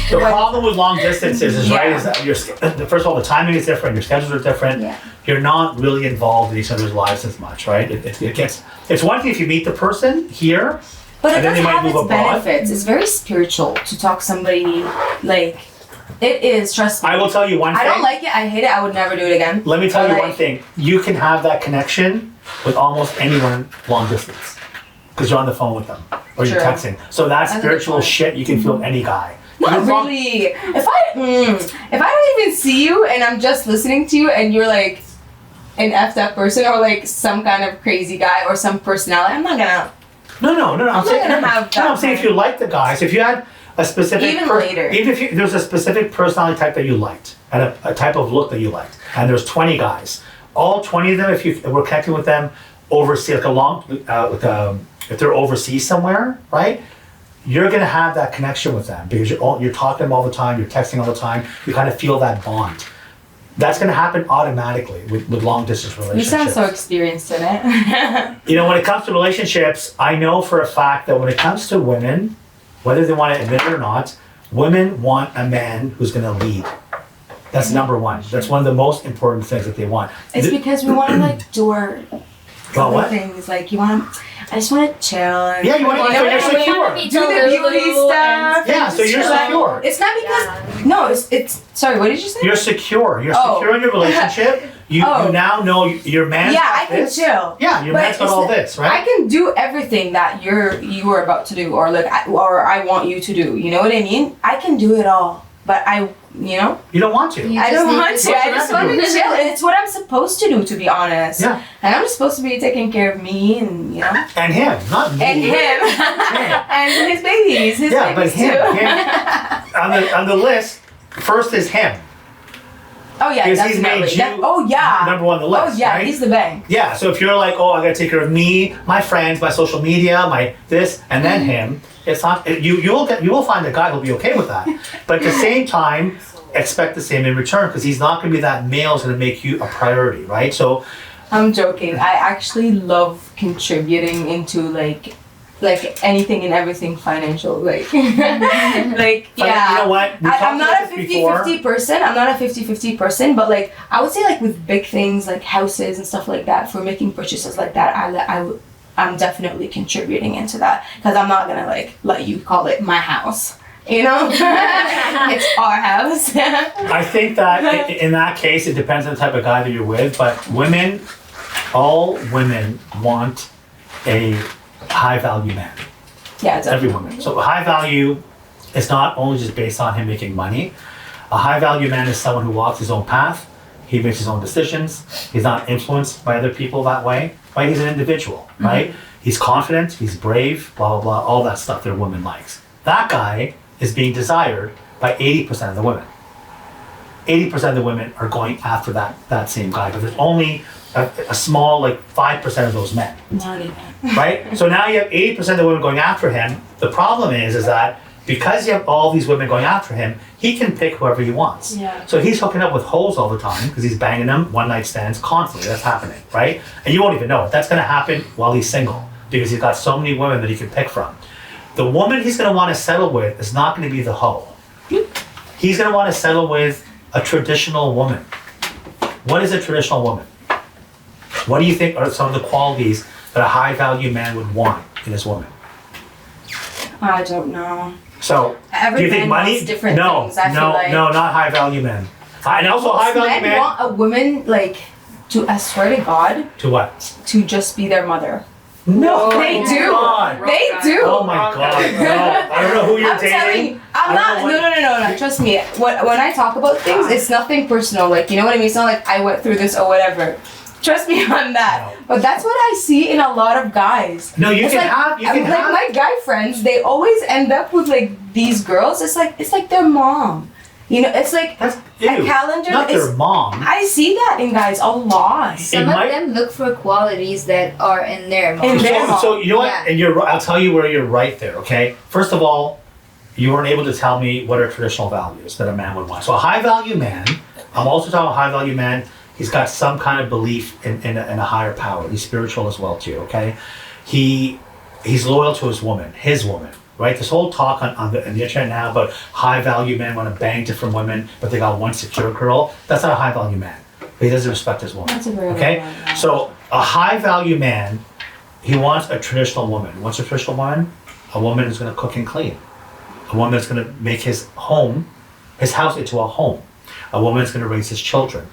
The problem with long distances is right is that first of all the timing is different, your schedules are different. Yeah. You're not really involved in each other's lives as much, right? It's one thing if you meet the person here, but it and then does they might have move its abroad. benefits. It's very spiritual to talk to somebody like it is. Trust me. I will tell you one thing. I don't like it. I hate it. I would never do it again. Let me tell But you one thing. You can have that connection with almost anyone long distance because you're on the phone with them or you're True. texting. So that That's a good spiritual point. shit you can feel with any guy. Not Because long- really. If I don't even see you and I'm just listening to you and you're like an effed up person or like some kind of crazy guy or some personality, I'm not gonna. No. I'm saying, gonna have that I'm saying if you like the guys, if you had a specific Even later. even if there's a specific personality type that you liked and a type of look that you liked, and there's 20 guys, all 20 of them, if you were connecting with them overseas, like if they're overseas somewhere, right? You're gonna have that connection with them because you're talking to them all the time, you're texting all the time, you kind of feel that bond. That's gonna happen automatically with long distance You relationships. sound so experienced in it. You know, when it comes to relationships, I know for a fact that when it comes to women, whether they want to admit it or not, women want a man who's going to lead. That's number one. That's one of the most important things that they want. It's because we want to like do our Well, other what? things. Like you want to. I just want to chill. And, Yeah, you want to know be what I mean? secure. Do the beauty stuff. Yeah, so you're secure. It's not because no. It's sorry. What did you say? You're secure. You're Oh. secure in your relationship. You now know your man's Yeah, got I can this. chill. Yeah, your But man's got it's all the- this, right? I can do everything that you were about to do, or like, or I want you to do. You know what I mean? I can do it all, but You don't want to. I don't want to. What's I the just matter want with to chill, and it's what I'm supposed to do, to be honest. Yeah. And I'm just supposed to be taking care of me, and And him, not me. and him, and his babies, Yeah, but babies too. him. On the list, first is him. Oh yeah, Because he's definitely. made you oh yeah. number one on the list, Oh yeah, right? he's the bank. Yeah, so if you're like, oh, I gotta take care of me, my friends, my social media, my this, and then him, it's not. You will find a guy who'll be okay with that, but at the same time, expect the same in return because he's not gonna be that male who's gonna make you a priority, right? So, I'm joking. I actually love contributing into like anything and everything financial. Like, like yeah. you know what? We I'm talked not a about this before. 50-50 person. I'm not a 50-50 person, but like I would say like with big things like houses and stuff like that, for making purchases like that, I'm definitely contributing into that because I'm not gonna like let you call it my house. You know, it's our house. I think that in that case, it depends on the type of guy that you're with, but all women want a high value man. Yeah, it's Every woman. So high value is not only just based on him making money. A high value man is someone who walks his own path. He makes his own decisions. He's not influenced by other people that way. Right? He's an individual. Right? He's confident. He's brave. Blah blah blah. All that stuff that a woman likes. That guy is being desired by 80% of the women. 80% of the women are going after that same guy, but there's only a small, like 5% of those men. not even. Right? So now you have 80% of the women going after him. The problem is that because you have all these women going after him, he can pick whoever he wants. Yeah. So he's hooking up with hoes all the time because he's banging them one night stands constantly. That's happening, right? And you won't even know it. That's going to happen while he's single because he's got so many women that he can pick from. The woman he's going to want to settle with is not going to be the hoe. He's going to want to settle with a traditional woman. What is a traditional woman? What do you think are some of the qualities that a high value man would want in his woman? I don't know. So, Every do you think man money? wants different no, things, I no, feel like. no, not high value men. And also high value Men men want a woman like to. I swear to God, to what? to just be their mother. No, They do. God. They do. Oh my God! No, I don't know who you're I'm telling dating. you, I'm not. No. Trust me. When I talk about things, it's nothing personal. Like, you know what I mean? It's not like I went through this or whatever. Trust me on that. No. But that's what I see in a lot of guys. No, you It's can like, have. You can like have. my guy friends, they always end up with like these girls. It's like their mom. You know, it's like That's a ew, calendar Not is- their mom. I see that in guys a lot. Some might- of them look for qualities that are in their mom. In their mom. So you know what? Yeah. And I'll tell you where you're right there. Okay. First of all, you weren't able to tell me what are traditional values that a man would want. So a high value man. I'm also talking about a high value man. He's got some kind of belief in a higher power. He's spiritual as well too, okay? He's loyal to his woman, right? This whole talk on the internet now about high value men want to bang different women, but they got one secure girl. That's not a high value man. He doesn't respect his woman. That's a very okay? good one. So a high value man, he wants a traditional woman. What's a traditional woman? A woman who's going to cook and clean. A woman that's going to make his house into a home. A woman that's going to raise his children.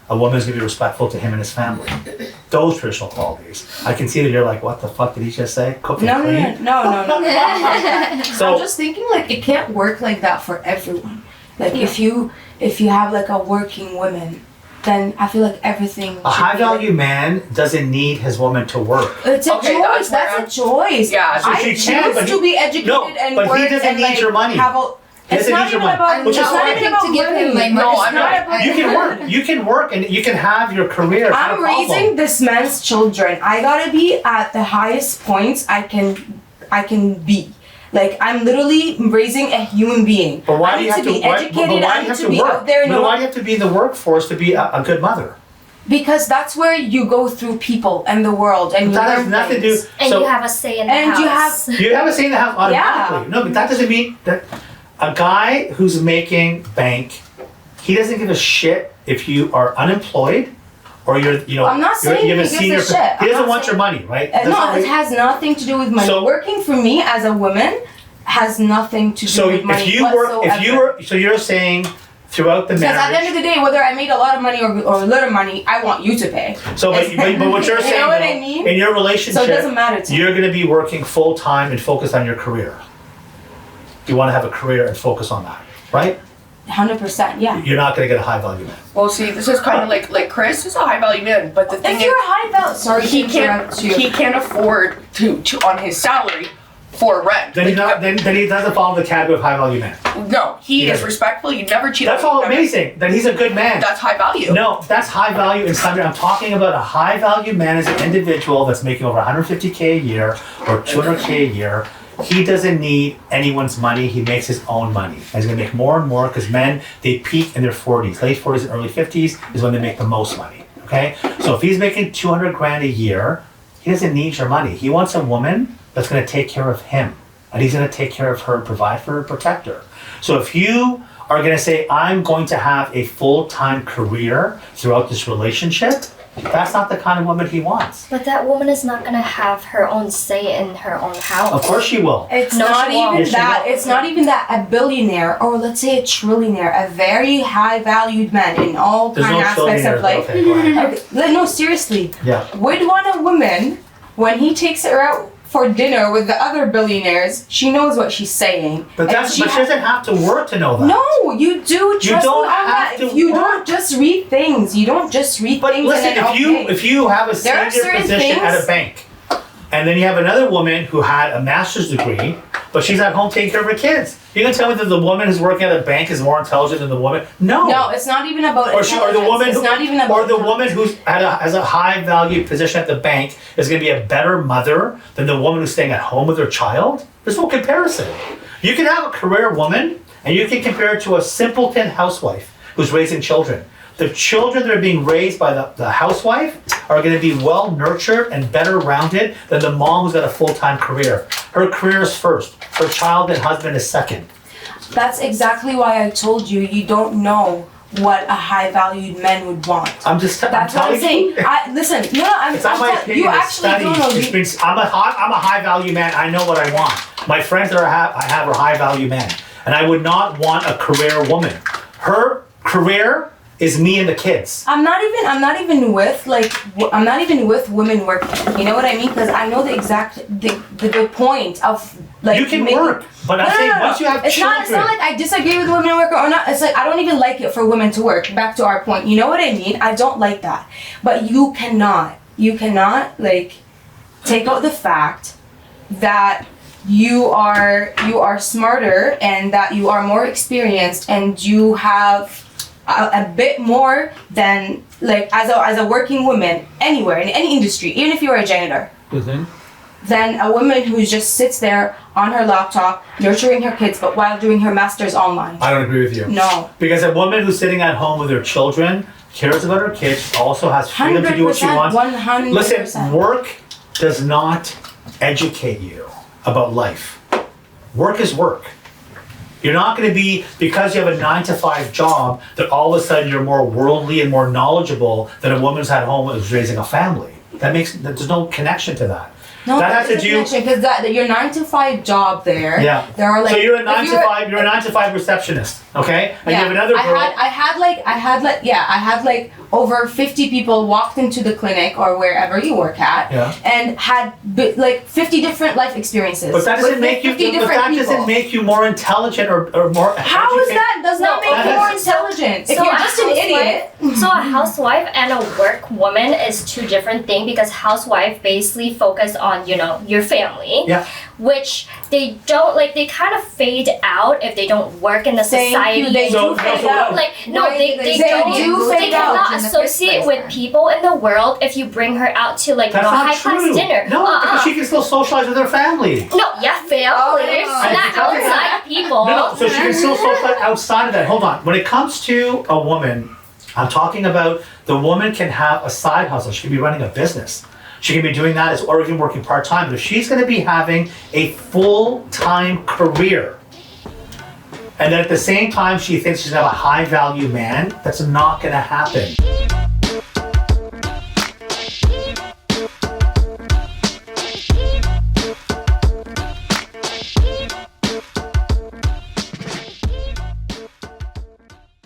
A woman is going to be respectful to him and his family. Those traditional qualities. I can see that you're like, what the fuck did he just say? Cook and clean? No. So, I'm just thinking like it can't work like that for everyone. Like if you have like a working woman, then I feel like everything. a high value man doesn't need his woman to work. It's a Okay, choice. that's That's a choice. Yeah, so I she choose can, but to be educated no, and but he work doesn't and need like your money. have a. He It's doesn't not need your even money. about. Which is It's not fine. even about To give him money. my No, money. I'm not. You can work. You can work and you can have your career. It's not a I'm problem. raising this man's children. I gotta be at the highest points I can be. Like I'm literally raising a human being. But why I do need you have to be educated. I need to be work? out there and But why do you have to be in the workforce to be a good mother? because that's where you go through people and the world and you That has learn nothing to do. things. And So you have a say in the And house. you have you have a say in the house automatically. Yeah. No, but that doesn't mean that a guy who's making bank, he doesn't give a shit if you are unemployed or I'm not saying you have he gives a shit. He I'm doesn't not want your saying- money, right? no, That's it has nothing to do with money. So- Working for me as a woman has nothing to do so with money if you work, whatsoever. so you're saying throughout the Because marriage. at the end of the day, whether I made a lot of money or little money, I want you to pay. So, but what you're You saying, know what I though, mean? in your relationship, So it doesn't matter to me. you're going to be working full time and focused on your career. You want to have a career and focus on that, right? 100%, yeah. You're not going to get a high value man. Well, see, this is kind of like Chris is a high value man, but the thing If is, you're a high value, sorry, he to can't interrupt you. he can't afford to on his salary for rent. Then, Like, then he doesn't follow the category of high value man. no, he Yeah. is respectful. You never cheat. That's on all him, amazing. That he's a good man. That's high value. No, that's high value in some. I'm talking about a high value man as an individual that's making over 150K a year or 200K a year. He doesn't need anyone's money. He makes his own money. And he's gonna make more and more because men, they peak in their 40s, late 40s and early 50s is when they make the most money. Okay, so if he's making 200 grand a year, he doesn't need your money. He wants a woman that's gonna take care of him, and he's gonna take care of her, provide for her, protect her. So if you are gonna say, I'm going to have a full-time career throughout this relationship, that's not the kind of woman he wants. But that woman is not gonna have her own say in her own house. Of course she will. It's No, not she won't. even Yes, she that. will. It's not even that. A billionaire, or let's say a trillionaire, a very high valued man in all There's kind no of aspects trillionaires. of life. Okay, go ahead. Okay, like, no, seriously. Yeah. Would want a woman when he takes her out for dinner with the other billionaires, she knows what she's saying. But And she doesn't have to work to know that. No, you do. Trust don't me on have that. to You work. don't just read things. You don't just read But things listen, and then if you have a There are senior certain position at things- a bank, and then you have another woman who had a master's degree, but she's at home taking care of her kids, you gonna tell me that the woman who's working at a bank is more intelligent than the woman? No. No, it's not even about Or the woman It's who, not even about or the woman who's has a high value position at the bank is going to be a better mother than the woman who's staying at home with her child. There's no comparison. You can have a career woman and you can compare it to a simpleton housewife who's raising children. The children that are being raised by the housewife are going to be well nurtured and better rounded than the mom who's got a full-time career. Her career is first. Her child and husband is second. That's exactly why I told you you don't know what a high valued man would want. I'm That's what I'm telling saying. you. Listen, no, It's not my opinion. you It's actually studies. don't know. It's been, I'm a high value man. I know what I want. My friends that I have are high value men, and I would not want a career woman. Her career is me and the kids. I'm not even with I'm not even with women working. You know what I mean? Because I know the exact the point of like You can making- work, but I'm saying once you have it's children. It's not like I disagree with women working or not. It's like I don't even like it for women to work. Back to our point. You know what I mean? I don't like that. But you cannot like take out the fact that you are smarter and that you are more experienced and you have a bit more than like as a working woman anywhere in any industry, even if you are a janitor. Mhm. Than a woman who just sits there on her laptop nurturing her kids but while doing her master's online. I don't agree with you. No. Because a woman who's sitting at home with her children cares about her kids, also has freedom to do what she 100%, wants. 100%. Listen, work does not educate you about life. Work is work. You're not going to be, because you have a 9-to-5 job, that all of a sudden you're more worldly and more knowledgeable than a woman's at home who's raising a family. There's no connection to that. No, that has to do. Because that your 9-to-5 job there. Yeah. There are like. So you're a if 9-to-5. You're a 9-to-5 receptionist, okay? And Yeah, you have another girl. I had like over 50 people walked into the clinic or wherever you work at, Yeah. and had like 50 different life experiences. But that doesn't with make you. 50 But different that doesn't people. make you more intelligent or more. How is that? Does not No, make you that more is- intelligent. If So you're a just an idiot. So a housewife and a work woman is two different things, because housewife basically focus on, your family. Yeah. Which they don't, like, they kind of fade out if they don't work in the Thank society. you, they So- do fade so- out. Like, no, Why they, do they, they don't. do They fade out cannot in the first associate place with then? people in the world if you bring her out to, like, That's a not high-class true. dinner. No, because she can still socialize with her family. No, yeah, family. Oh, not no. outside people. No, so she can still socialize outside of that. Hold on. When it comes to a woman, I'm talking about the woman can have a side hustle. She can be running a business. She can be doing that as, or even working part-time. But if she's going to be having a full-time career, and then at the same time she thinks she's going to have a high-value man, that's not going to happen.